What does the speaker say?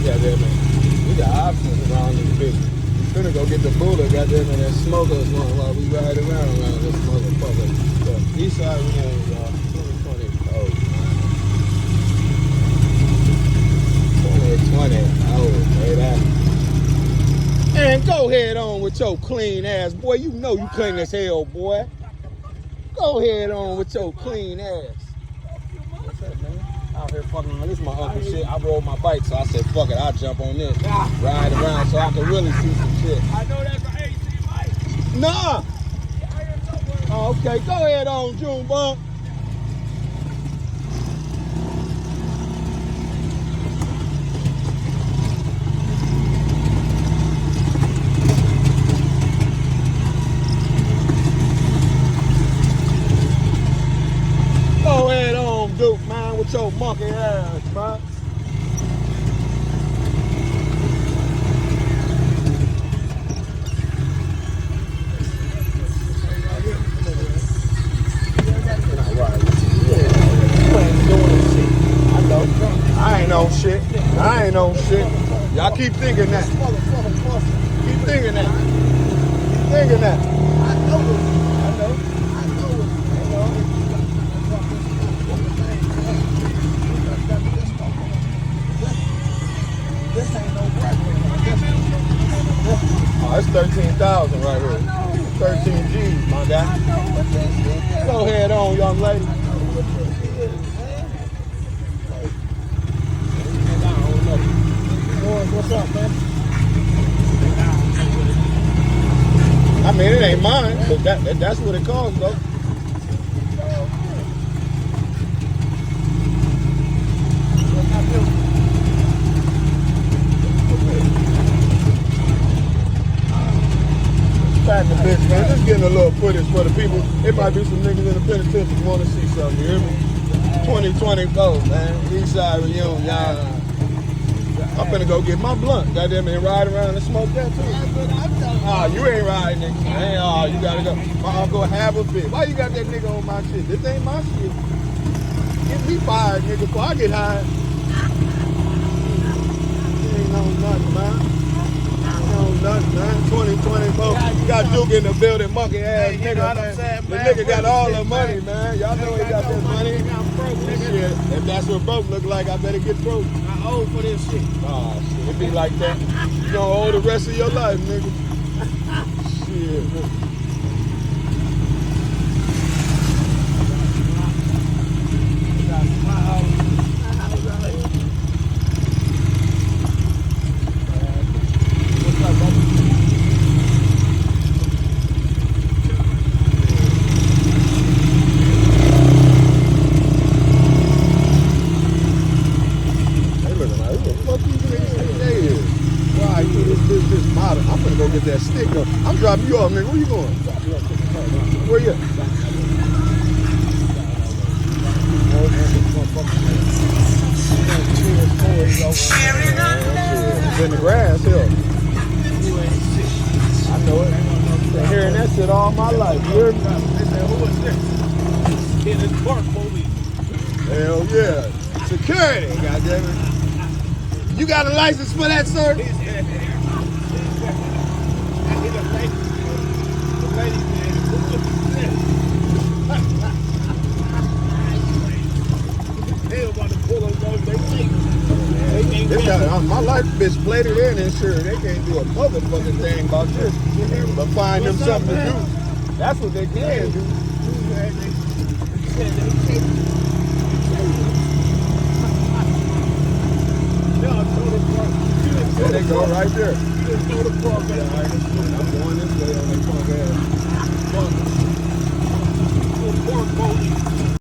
goddamn it. We got options around this bitch. We're gonna go get the Buddha, goddamn it, and smoke us one while we ride around this motherfucker. The east side reunion, y'all. 2020. Oh, 2020. Oh, say that. And go ahead on with your clean ass, boy. You know you clean as hell, boy. Go ahead on with your clean ass. What's up, man? Out here fucking around. This is my uncle shit. I rode my bike, so I said, fuck it, I'll jump on this. Ride around so I can really see some shit. I know that's an AC bike. Nah. Oh, okay, go ahead on, Junebug. Go ahead on, Duke, man, with your monkey ass, man. I ain't on shit. I ain't on shit. Y'all keep thinking that. Keep thinking that. Keep thinking that. I know it. I know. I know it. This ain't no breakfast. Oh, it's 13,000 right here. 13 G's, my guy. Go ahead on, young lady. What's up, man? I mean, it ain't mine, but that's what it costs, though. Packing the bitch, man. Just getting a little footage for the people. It might be some niggas in the penitentiary who want to see something, you hear me? 2024, man. Eastside reunion, y'all. I'm finna go get my blunt, goddamn it, and ride around and smoke that too. Ah, you ain't riding, nigga. Hey, oh, you gotta go. My uncle have a fit. Why you got that nigga on my shit? This ain't my shit. Get me fired, nigga, before I get high. Ain't no nothing, man. Ain't no nothing, man. 2024. You got Duke in the building, monkey ass nigga, man. The nigga got all the money, man. Y'all know he got that money. Shit. If that's what broke look like, I better get broke. I owe for this shit. Oh, shit. It be like that. You gonna owe the rest of your life, nigga. Shit. What's up, brother? I'm gonna go get that stick though. I'm dropping you off, nigga. Where you going? Where you at? It's in the grass here. I know it. Been hearing that shit all my life. You hear me? Hell yeah. Security, goddammit. You got a license for that, sir? My life bitch plated in insured. They can't do a motherfucking thing about this. But find them something to do. That's what they can do. There they go right there.